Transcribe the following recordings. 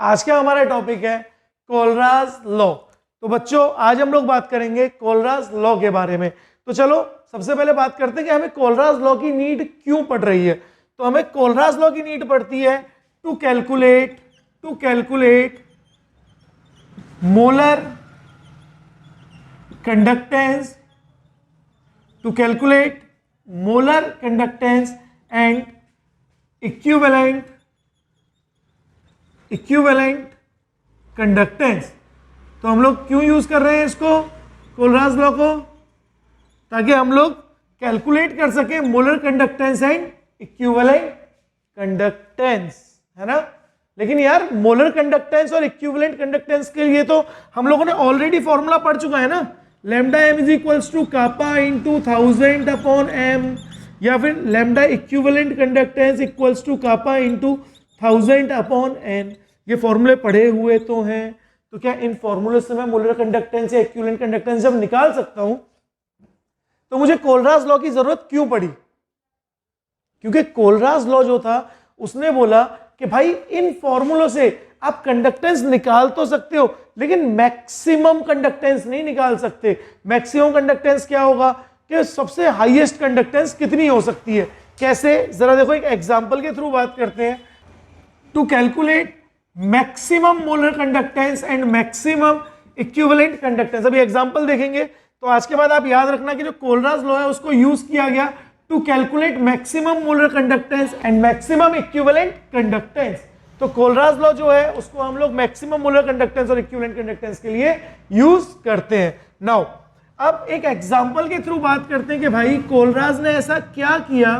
आज का हमारा टॉपिक है कोलराज लॉ। तो बच्चों आज हम लोग बात करेंगे कोलराज लॉ के बारे में। तो चलो सबसे पहले बात करते हैं कि हमें कोलराज लॉ की नीड क्यों पड़ रही है। तो हमें कोलराज लॉ की नीड पड़ती है to calculate molar conductance, and equivalent conductance. तो हम लोग क्यों यूज कर रहे हैं इसको, कोलराज लॉ को, ताकि हम लोग कैलकुलेट कर सके molar conductance and equivalent conductance, है ना। लेकिन यार मोलर कंडक्टेंस और इक्विवेलेंट कंडक्टेंस के लिए तो हम लोगों ने ऑलरेडी फॉर्मूला पढ़ चुका है ना, lambda M is equals to kappa into 1000 upon M, या फिर lambda equivalent conductance equals to kappa into 1000 upon N. ये फॉर्मूले पढ़े हुए तो हैं, तो क्या इन फॉर्मूले से मैं मोलर कंडक्टेंस या इक्विवेलेंट कंडक्टेंस जब निकाल सकता हूं, तो मुझे कोलराज लॉ की जरूरत क्यों पड़ी? क्योंकि कोलराज लॉ जो था उसने बोला कि भाई इन फॉर्मूलों से आप कंडक्टेंस निकाल तो सकते हो, लेकिन मैक्सिमम कंडक्टेंस नहीं निकाल सकते। मैक्सिमम कंडक्टेंस क्या होगा कि सबसे हाईएस्ट कंडक्टेंस कितनी हो सकती है, कैसे, जरा देखो एक एग्जांपल के थ्रू बात करते हैं। To calculate maximum molar conductance and maximum equivalent conductance, अभी एग्जांपल देखेंगे। तो आज के बाद आप याद रखना कि जो कोलराज लॉ है उसको यूज किया गया to calculate maximum molar conductance and maximum equivalent conductance. तो कोलराज लॉ जो है उसको हम लोग मैक्सिमम मोलर कंडक्टेंस और इक्विवेलेंट कंडक्टेंस के लिए यूज करते हैं। नाउ अब एक एग्जांपल के थ्रू बात करते हैं कि भाई कोलराज ने ऐसा क्या किया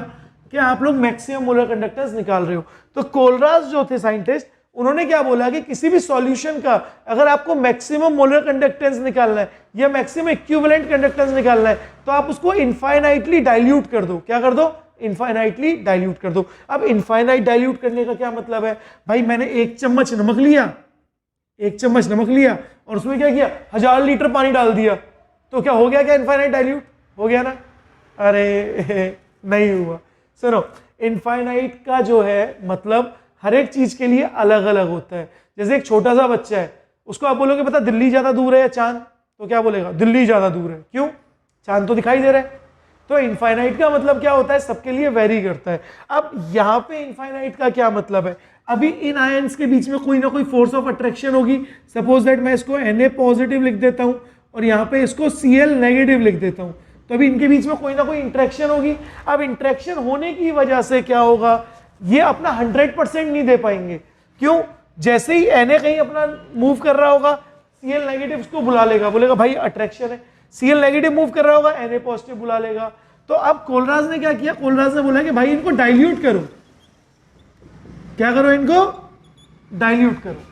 कि आप लोग मैक्सिमम मोलर कंडक्टेंस निकाल रहे हो। तो कोलराज जो थे साइंटिस्ट, उन्होंने क्या बोला कि किसी भी सॉल्यूशन का अगर आपको मैक्सिमम मोलर कंडक्टेंस निकालना है या मैक्सिमम इक्विवेलेंट कंडक्टेंस निकालना है, तो आप उसको इनफाइनाइटली डाइल्यूट कर दो। क्या कर दो? इनफाइनाइटली डाइल्यूट कर दो। अब इनफाइनाइट डाइल्यूट करने का क्या मतलब है? भाई मैंने 1 चम्मच नमक लिया और उसमें क्या किया, 1000 लीटर पानी डाल दिया, तो क्या हो गया? क्या इनफाइनाइट डाइल्यूट हो गया ना? अरे नहीं हुआ। सुनो, इनफाइनाइट का जो है मतलब हर एक चीज के लिए अलग अलग होता है। जैसे एक छोटा सा बच्चा है, उसको आप बोलोगे पता दिल्ली ज्यादा दूर है या चांद, तो क्या बोलेगा? दिल्ली ज्यादा दूर है। क्यों? चांद तो दिखाई दे रहा है। तो इनफाइनाइट का मतलब क्या होता है? सबके लिए वेरी करता है। अब यहाँ पे इनफाइनाइट का क्या मतलब है? अभी इन आयंस के बीच में कोई ना कोई फोर्स ऑफ अट्रैक्शन होगी। सपोज दैट मैं इसको Na पॉजिटिव लिख देता हूं और यहाँ पे इसको Cl नेगेटिव लिख देता हूं, तो अभी इनके बीच में कोई ना कोई इंटरेक्शन होगी। अब इंटरेक्शन होने की वजह से क्या होगा, ये अपना 100% नहीं दे पाएंगे। क्यों? जैसे ही Na कहीं अपना मूव कर रहा होगा, Cl नेगेटिव उसको बुला लेगा, बोलेगा भाई अट्रैक्शन है। Cl नेगेटिव मूव कर रहा होगा, Na पॉजिटिव बुला लेगा। तो अब कोलराज ने क्या किया? कोलराज ने बोला कि भाई इनको डाइल्यूट करो। क्या करो? इनको डाइल्यूट करो।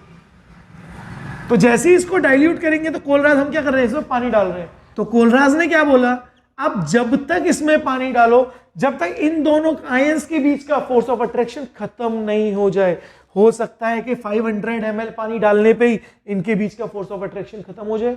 तो जैसे ही इसको डाइल्यूट करेंगे तो कोलराज हम क्या कर रहे हैं? इसमें पानी डाल रहे हैं। तो कोलराज ने क्या बोला, अब जब तक इसमें पानी डालो, जब तक इन दोनों आयंस के बीच का फोर्स ऑफ अट्रैक्शन खत्म नहीं हो जाए। हो सकता है कि 500 ml पानी डालने पे ही इनके बीच का फोर्स ऑफ अट्रैक्शन खत्म हो जाए,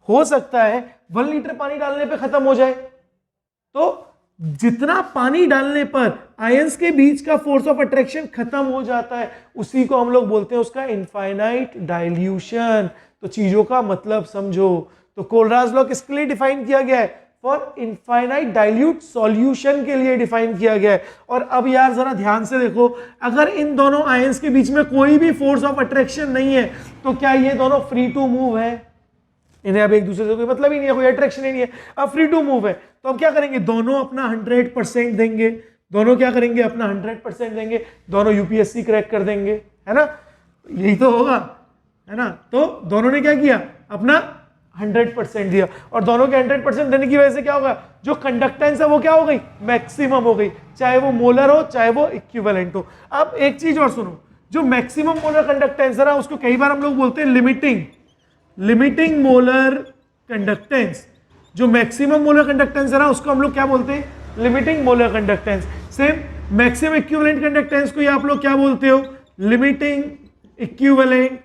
हो सकता है 1 लीटर पानी डालने पे खत्म हो जाए। तो जितना पानी डालने पर आयंस के बीच का फोर्स ऑफ अट्रैक्शन खत्म हो जाता है, उसी को हम लोग बोलते हैं उसका इनफाइनाइट डाइल्यूशन। तो चीजों का मतलब समझो। तो कोलराज लॉ किसके लिए डिफाइन किया गया है? फॉर इनफाइनाइट डाइल्यूट सॉल्यूशन के लिए डिफाइन किया गया है। और अब यार जरा ध्यान से देखो, अगर इन दोनों आयंस के बीच में कोई भी फोर्स ऑफ अट्रैक्शन नहीं है, तो क्या ये दोनों फ्री टू मूव है? इन्हें अब एक दूसरे से कोई मतलब ही नहीं है, कोई अट्रैक्शन ही नहीं है, अब फ्री टू मूव है। तो अब क्या करेंगे? दोनों अपना 100% देंगे। दोनों क्या करेंगे? अपना 100% देंगे। दोनों यूपीएससी क्रैक कर देंगे, है ना? यही तो होगा, है ना? तो दोनों ने क्या किया? अपना 100% दिया, और दोनों के 100% देने की वजह से क्या होगा? जो कंडक्टेंस है वो क्या हो गई? मैक्सिमम हो गई, चाहे वो मोलर हो चाहे वो इक्विवेलेंट हो। अब एक चीज और सुनो, जो मैक्सिमम मोलर कंडक्टेंस है उसको कई बार हम लोग बोलते हैं लिमिटिंग मोलर कंडक्टेंस। जो मैक्सिमम मोलर कंडक्टेंस है उसको हम लोग क्या बोलते हैं? Limiting molar conductance. Same maximum equivalent conductance को आप लोग क्या बोलते हो? Limiting equivalent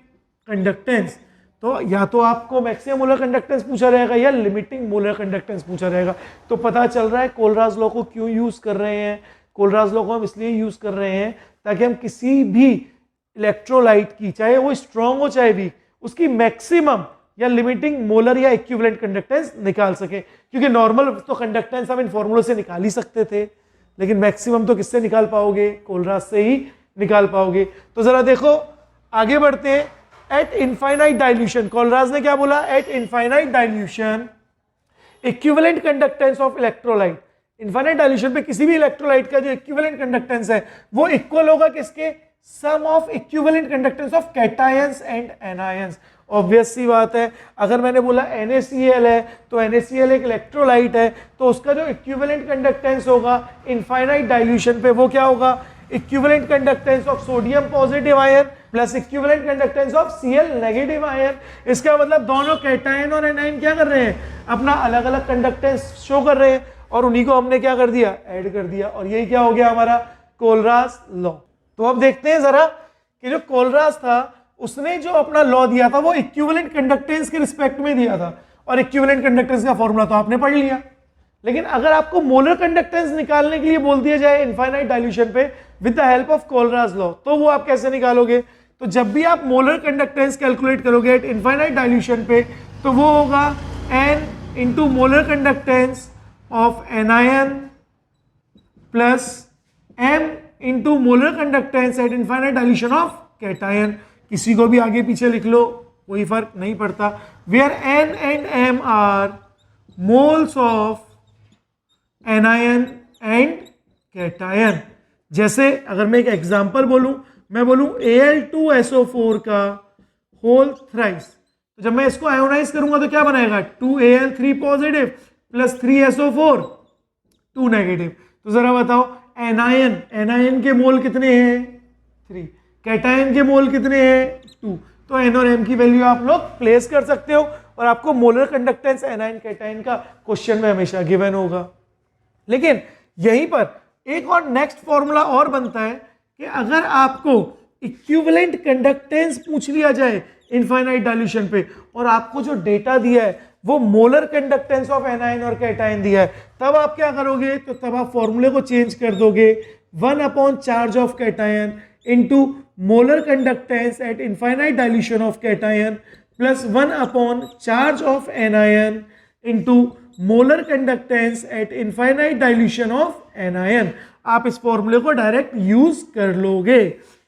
conductance. तो या तो आपको मैक्सिमम मोलर कंडक्टेंस पूछा रहेगा या लिमिटिंग मोलर कंडक्टेंस पूछा रहेगा। तो पता चल रहा है कोलराज लॉ को क्यों यूज कर रहे हैं। कोलराज लॉ को हम इसलिए यूज कर रहे हैं ताकि हम किसी भी इलेक्ट्रोलाइट की, चाहे वो स्ट्रॉन्ग हो चाहे वीक, उसकी मैक्सिमम या लिमिटिंग मोलर या इक्विवेलेंट कंडक्टेंस निकाल सके। क्योंकि नॉर्मल तो कंडक्टेंस हम इन फॉर्मूलों से निकाल ही सकते थे, लेकिन मैक्सिमम तो किससे निकाल पाओगे? कोलराज से ही निकाल पाओगे। तो जरा देखो आगे बढ़ते हैं। एट इनफाइनाइट डाइल्यूशन, कोलराज ने क्या बोला? Eight infinite dilution equivalent conductance of electrolyte, infinite dilution पे किसी भी इलेक्ट्रोलाइट का जो इक्विवेलेंट कंडक्टेंस है वो इक्वल होगा किसके? Sum of equivalent conductance of cations and anions. Obvious सी बात है, अगर मैंने बोला NaCl है तो NaCl एक इलेक्ट्रोलाइट है, तो उसका जो इक्विवेलेंट कंडक्टेंस होगा इनफाइनाइट डाइल्यूशन पे वो क्या होगा? Equivalent conductance of sodium positive ion plus equivalent conductance of Cl negative ion. इसका मतलब दोनों कैटायन और एनायन क्या कर रहे हैं? अपना अलग अलग कंडक्टेंस शो कर रहे हैं, और उन्हीं को हमने क्या कर दिया? ऐड कर दिया, और यही क्या हो गया हमारा? कोलराज लॉ। तो अब देखते हैं जरा कि जो कोलराज था उसने जो अपना लॉ दिया था वो इक्विवेलेंट कंडक्टेंस के रिस्पेक्ट में दिया था, और इक्विवेलेंट कंडक्टेंस का फॉर्मूला तो आपने पढ़ लिया। लेकिन अगर आपको मोलर कंडक्टेंस निकालने के लिए बोल दिया जाए इनफाइनाइट डाइल्यूशन पे with the help of Kohlrausch law, तो वो आप कैसे निकालोगे? तो जब भी आप मोलर कंडक्टेंस कैलकुलेट करोगे एट इनफाइनाइट डाइल्यूशन पे, तो वो होगा n into molar conductance of anion plus m into molar conductance at infinite dilution of cation. किसी को भी आगे पीछे लिख लो, कोई फर्क नहीं पड़ता। Where n and m are moles of anion and cation. जैसे अगर मैं एक एग्जांपल बोलूं, मैं बोलूं Al2SO4 का होल थ्राइस, तो जब मैं इसको आयोनाइज करूंगा तो क्या बनाएगा? 2Al3 positive plus 3SO4 2 negative. तो जरा बताओ एनायन के मोल कितने हैं? 3। कैटायन के मोल कितने हैं? 2। तो n और m की वैल्यू आप लोग प्लेस कर सकते हो, और आपको मोलर कंडक्टेंस एनायन कैटायन का क्वेश्चन में हमेशा गिवन होगा। लेकिन यहीं पर एक और नेक्स्ट फॉर्मूला और बनता है कि अगर आपको इक्विवेलेंट कंडक्टेंस पूछ लिया जाए इनफाइनाइट डाइल्यूशन पे, और आपको जो डेटा दिया है वो मोलर कंडक्टेंस ऑफ एनायन और कैटायन दिया है, तब आप क्या करोगे? तो तब आप फॉर्मूले को चेंज कर दोगे 1 upon charge of cation into molar conductance at infinite dilution of cation plus 1 upon charge of anion into molar conductance at infinite dilution of anion. आप इस फॉर्मूले को डायरेक्ट यूज कर लोगे,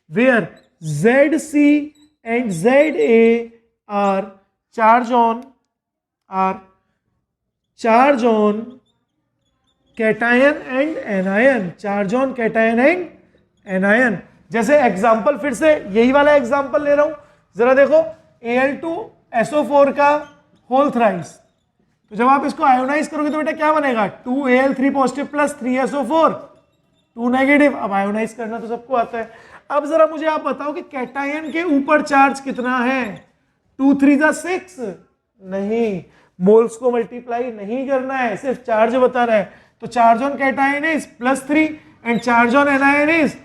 where Zc and Za are charge on cation and anion, charge on cation and anion. जैसे example फिर से यही वाला एग्जांपल ले रहा हूं, जरा देखो Al2SO4 का होल थ्राइस, तो जब आप इसको आयोनाइज करोगे तो बेटा क्या बनेगा? 2Al3 positive plus 3SO4 2 negative. अब आयोनाइज करना तो सबको आता है। अब जरा मुझे आप बताओ कि कैटायन के ऊपर चार्ज कितना है? 2 3 6? नहीं, मोल्स को मल्टीप्लाई नहीं करना है, सिर्फ चार्ज बताना है। तो charge on cation is +3 and charge on anion is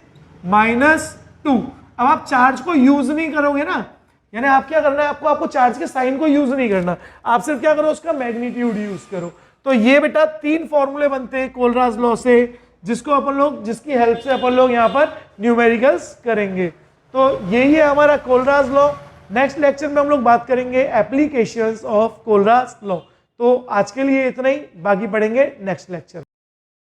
-2। अब आप चार्ज को यूज नहीं करोगे ना, यानी आप क्या करना है? आपको चार्ज के साइन को यूज नहीं करना, आप सिर्फ क्या करो? उसका मैग्नीट्यूड यूज करो। तो ये बेटा 3 फॉर्मूले बनते हैं कोलराज लॉ से, जिसकी हेल्प से अपन लोग यहाँ पर न्यूमेरिकल्स करेंगे। तो यही है हमारा कोलराज लॉ। नेक्स्ट लेक्चर में हम लोग बात करेंगे एप्लीकेशंस ऑफ कोलराज लॉ। तो आज के लिए इतना ही, बाकी पढ़ेंगे नेक्स्ट लेक्चर।